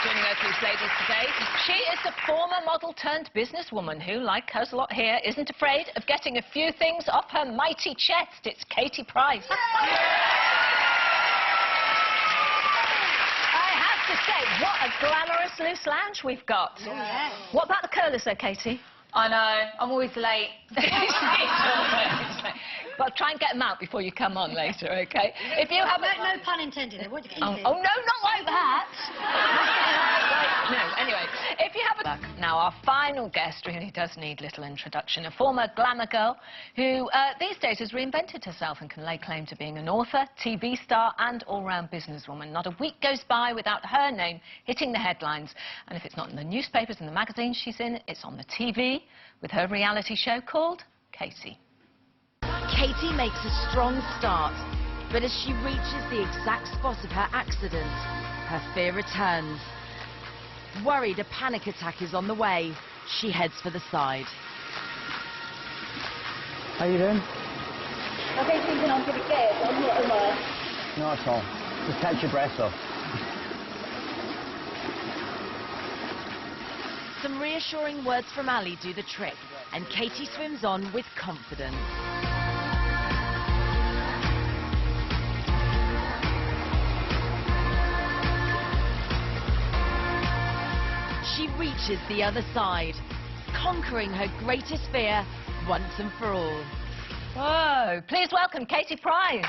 joining us, these ladies today. She is a former model turned businesswoman who, like us a lot here, isn't afraid of getting a few things off her mighty chest. It's Kaite Price. I have to say, what a glamorous loose lounge we've got. Oh, yeah. What about the curlers, though, Katie? I know, I'm always late. Well, try and get them out before you come on later, OK? If you have No pun intended. What did you oh, no, not like that. No, anyway, if you have a... Now, our final guest really does need little introduction. A former glamour girl who, these days, has reinvented herself and can lay claim to being an author, TV star and all-round businesswoman. Not a week goes by without her name hitting the headlines. And if it's not in the newspapers and the magazines she's in, it's on the TV with her reality show called Kaite. Katie makes a strong start, but as she reaches the exact spot of her accident, her fear returns. Worried a panic attack is on the way, she heads for the side. How you doing? I've been thinking I'm pretty scared, but I'm not, am I? Not at all. Just catch your breath though. Some reassuring words from Ali do the trick, and Katie swims on with confidence. She reaches the other side, conquering her greatest fear once and for all. Whoa, please welcome Kaite Price.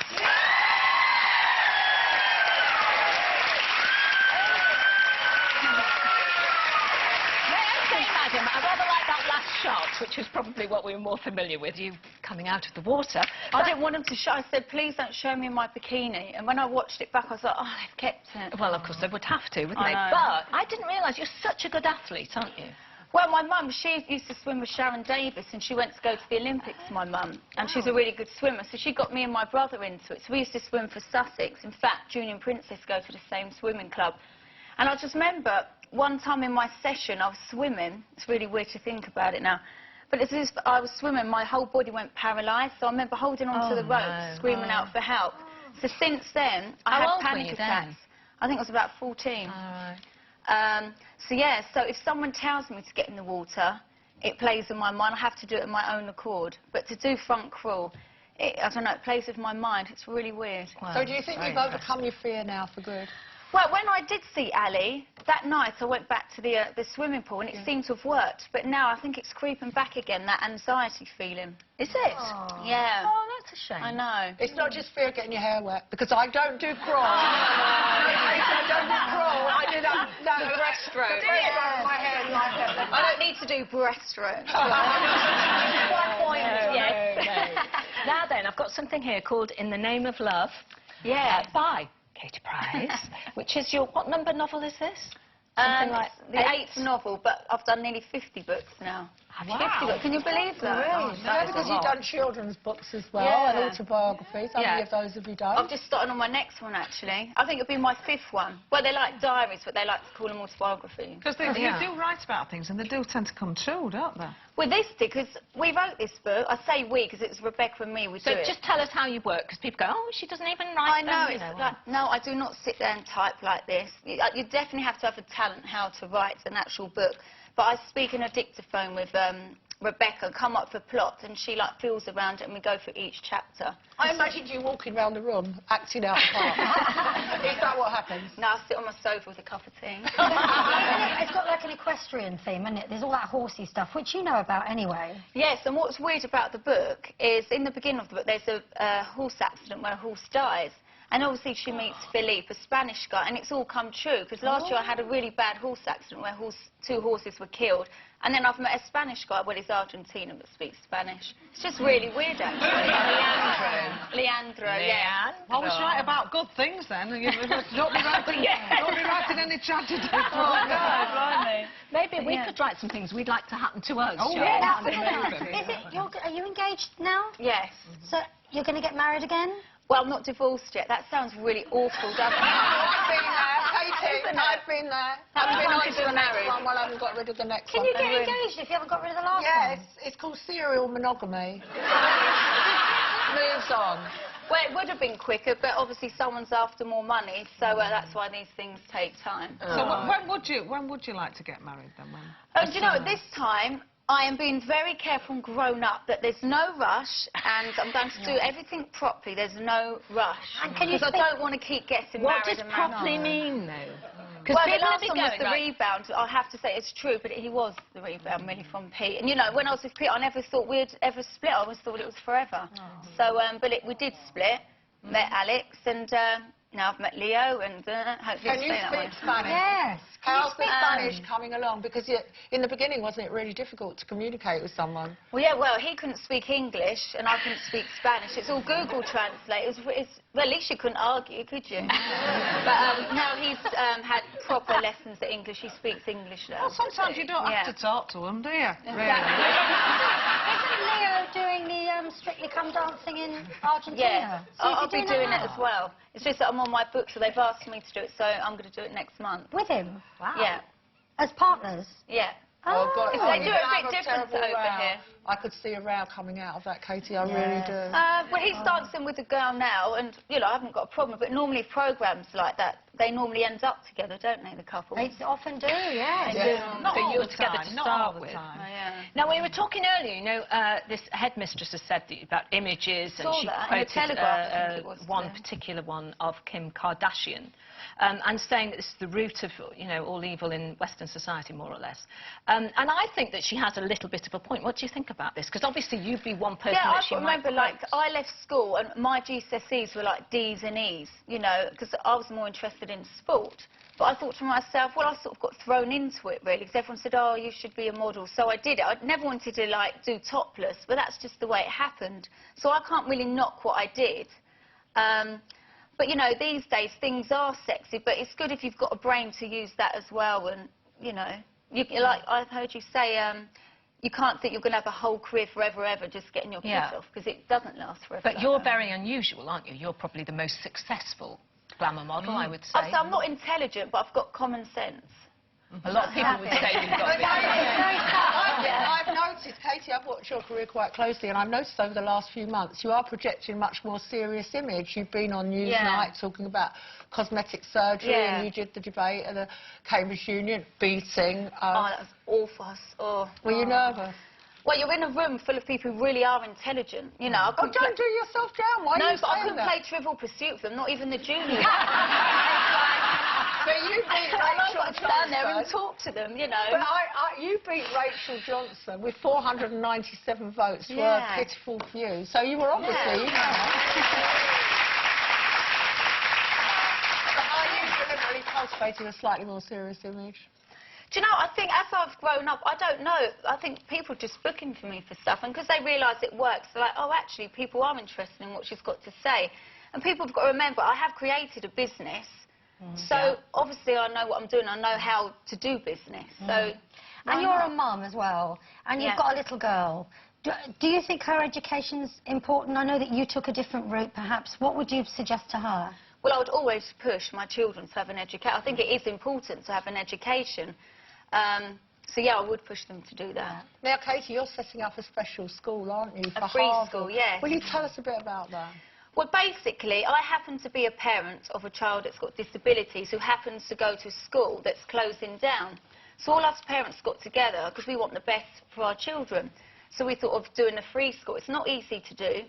Madam, I rather like that last shot, which is probably what we were more familiar with, you coming out of the water. I didn't want them to show. I said, please don't show me my bikini. And when I watched it back, I was like, oh, they've kept it. Well, of course, they would have to, wouldn't I they? know. But I didn't realise you're such a good athlete, aren't you? Well, my mum, she used to swim with Sharon Davis, and she went to go to the Olympics, my mum. And she's a really good swimmer, so she got me and my brother into it. So we used to swim for Sussex. In fact, Junior and Princess go to the same swimming club. And I just remember one time in my session, I was swimming. It's really weird to think about it now. But as if I was swimming, my whole body went paralysed. So I remember holding onto the rope, screaming out for help. So since then, I had panic attacks. I think I was about 14. So yeah, so if someone tells me to get in the water, it plays in my mind. I have to do it of my own accord. But to do front crawl, I don't know, it plays with my mind. It's really weird. Wow. So do you think you've overcome your fear now for good? Well, when I did see Ali, that night I went back to the swimming pool and it seemed to have worked. But now I think it's creeping back again, that anxiety feeling. Is it? Oh. Yeah. Oh, that's a shame. I know. It's not just fear of getting your hair wet, because I don't do crawl. I don't do crawl. I do that breaststroke. My hair, I don't need to do breaststroke. Now then, I've got something here called In the Name of Love. Yeah. By Kaite Price, which is your... What number novel is this? Something like the 8th novel, but I've done nearly 50 books now. Wow. 50 books. Can you believe that? Really? Yeah, because you've done children's books as well, and autobiographies. How many of those have you done? I've just started on my next one, actually. I think it'll be my 5th one. Well, they're like diaries, but they like to call them autobiographies. Because you do write about things, and they do tend to come true, don't they? Well, this did, because we wrote this book. I say we, because it's Rebecca and me. So just tell us how you work, because people go, oh, she doesn't even write I know, them. it's like, no, I do not sit there and type like this. You definitely have to have a talent how to write an actual book. But I speak in a dictaphone with Rebecca, come up with a plot, and she like feels around it, and we go through each chapter. I imagined you walking around the room, acting out the part. Is that what happens? No, I sit on my sofa with a cup of tea. It's got like an equestrian theme, isn't it? There's all that horsey stuff, which you know about anyway. Yes, and what's weird about the book is, in the beginning of the book, there's a horse accident where a horse dies. And obviously she meets Philippe, a Spanish guy, and it's all come true, because last year I had a really bad horse accident where 2 horses were killed. And then I've met a Spanish guy, well, he's Argentinian but speaks Spanish. It's just really weird, actually. Leandro, yeah. I was right about good things then. Don't be writing any tragedy. Oh, God, blimey. Maybe we could write some things we'd like to happen to us. Oh, yeah. Are you engaged now? Yes. So you're going to get married again? Well, I'm not divorced yet. That sounds really awful, doesn't it? I've been there, Katie. I've been there. Haven't been on to the next one while I haven't got rid of the next Can one. you get engaged if you haven't got rid of the last one? Yeah, it's called serial monogamy. Moves on. Well, it would have been quicker, but obviously someone's after more money, so that's why these things take time. So when would you like to get married then? Do you know, at this time, I am being very careful and grown up that there's no rush, and I'm going to do everything properly. There's no rush. Because I don't want to keep getting What married does and married. properly mean, though? Because Well, the people last be one was going, the right? rebound. I have to say it's true, but he was the rebound, really, from Pete. And, you know, when I was with Pete, I never thought we'd ever split. I always thought it was forever. So, but we did split. Met Alex, and now I've met Leo, and hopefully Can you stay that way. speak Spanish? Yes. How's the Spanish coming along? Because in the beginning, wasn't it really difficult to communicate with someone? Well, yeah, well, he couldn't speak English, and I couldn't speak Spanish. It's all Google Translate. Well, at least you couldn't argue, could you? But now he's had proper lessons at English. He speaks English now. Well, sometimes you don't have to talk to them, do you? Isn't Leo doing the Strictly Come Dancing in Argentina? Yeah, So I'll you're be doing it now? as well. It's just that I'm on my book, so they've asked me to do it, so I'm going to do it next month. With him? Wow. Yeah, As partners? yeah. Oh, God. They Oh, do you're it gonna a bit have different terrible over row. here. I could see a row coming out of that, Katie. I really do. Well, he's dancing with a girl now, and, you know, I haven't got a problem. But normally programmes like that, they normally end up together, don't they, the couple? They often do, yes. Not But all you were the together time, to not start all the with. time. Oh, yeah. Now, we were talking earlier, you know, this headmistress has said about images, and Saw she that in the quoted Telegraph, I think it was one today. particular one of Kim Kardashian, and saying that this is the root of, you know, all evil in Western society, more or less. And I think that she has a little bit of a point. What do you think about this? Because obviously you'd be one person Yeah, that I she remember, might like, I left school and my GCSEs were like D's and E's, you know, because I was more interested in sport. But I thought to myself, well, I sort of got thrown into it, really, because everyone said, oh, you should be a model. So I did it. I never wanted to, like, do topless, but that's just the way it happened. So I can't really knock what I did. But, you know, these days things are sexy, but it's good if you've got a brain to use that as well. And, you know, like I've heard you say, you can't think you're going to have a whole career forever, ever, just getting your kids off, because it doesn't last forever. But like you're that. very unusual, aren't you? You're probably the most successful glamour model, I would say. I'm not intelligent, but I've got common sense. A lot of people would say you've got I've noticed, Katie, I've watched your career quite closely, and I've noticed over the last few months you are projecting a much more serious image. You've been on Newsnight talking about cosmetic surgery, and you did the debate at the Cambridge Union, beating. Oh, that was awful. Oh. Were you nervous? Well, you're in a room full of people who really are intelligent. You know, I Oh, couldn't don't do yourself down. Why are No, you but I saying couldn't that? play Trivial Pursuit with them, not even the juniors. But you beat And I've Rachel got to stand there and Johnson. talk to them, you know. But you beat Rachel Johnson with 497 votes to a pitiful few. So you were obviously, you know. But are you deliberately cultivating a slightly more serious image? Do you know, I think as I've grown up, I don't know, I think people just booking for me for stuff, and because they realise it works, they're like, oh, actually, people are interested in what she's got to say. And people have got to remember, I have created a business, so obviously I know what I'm doing, I know how to do business, so... And you're a mum as well, and you've got a little girl. Do you think her education's important? I know that you took a different route, perhaps. What would you suggest to her? Well, I would always push my children to have an education. I think it is important to have an education. So, yeah, I would push them to do that. Now, Katie, you're setting up a special school, aren't you, for A free Harvard? school, yes. Will you tell us a bit about that? Well, basically, I happen to be a parent of a child that's got disabilities who happens to go to a school that's closing down. So all us parents got together because we want the best for our children. So we thought of doing a free school. It's not easy to do,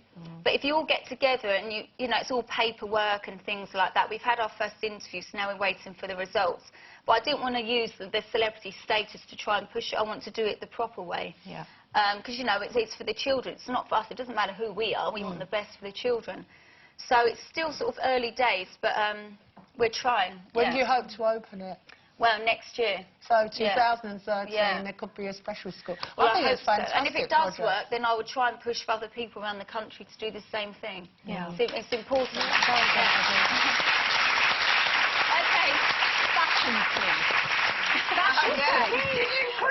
but if you all get together and you know, it's all paperwork and things like that. We've had our first interview, so now we're waiting for the results. But I didn't want to use the celebrity status to try and push it. I want to do it the proper way. Yeah. Because, you know, it's for the children. It's not for us. It doesn't matter who we are. We want the best for the children. So it's still sort of early days, but we're trying. When do you hope to open it? Well, next year. So 2013, Yeah. there could be a special school. Well, I think hope it's so. fantastic. And if it does project. work, then I would try and push for other people around the country to do the same thing. Yeah. It's important. Okay, fashion, please.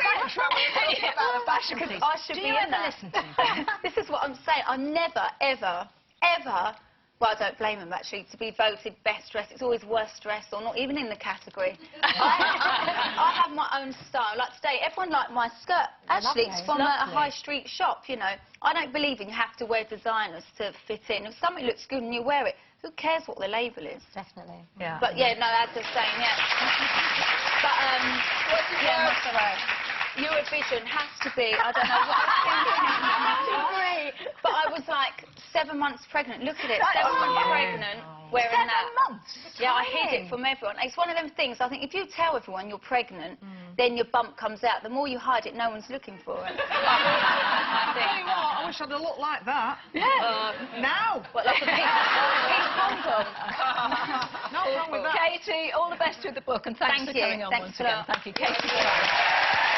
Fashion, Fashion, please. I should Do be you in ever that. listen to them? This is what I'm saying. I never, ever, ever. Well, I don't blame them, actually, to be voted best dressed. It's always worst dressed, or not even in the category. I have my own style. Like today, everyone liked my skirt. Actually, it's from a high street shop, you know. I don't believe in you have to wear designers to fit in. If something looks good and you wear it, who cares what the label is? Definitely. Yeah. But yeah, no, as I was saying, yeah. But What did you wear? Eurovision has to be, I don't know what I was thinking. But I was like 7 months pregnant. Look at it, 7 months pregnant, wearing that. 7 months? Yeah, I hid it from everyone. It's one of them things, I think if you tell everyone you're pregnant, then your bump comes out. The more you hide it, no one's looking for it. I tell you what, I wish I'd have looked like that. Yeah. Now. What, like a pink pom-pom? Not wrong with that. Katie, all the best with the book, and thanks Thank for you. coming on Thanks once a again. lot. Thank you, Kaite Price.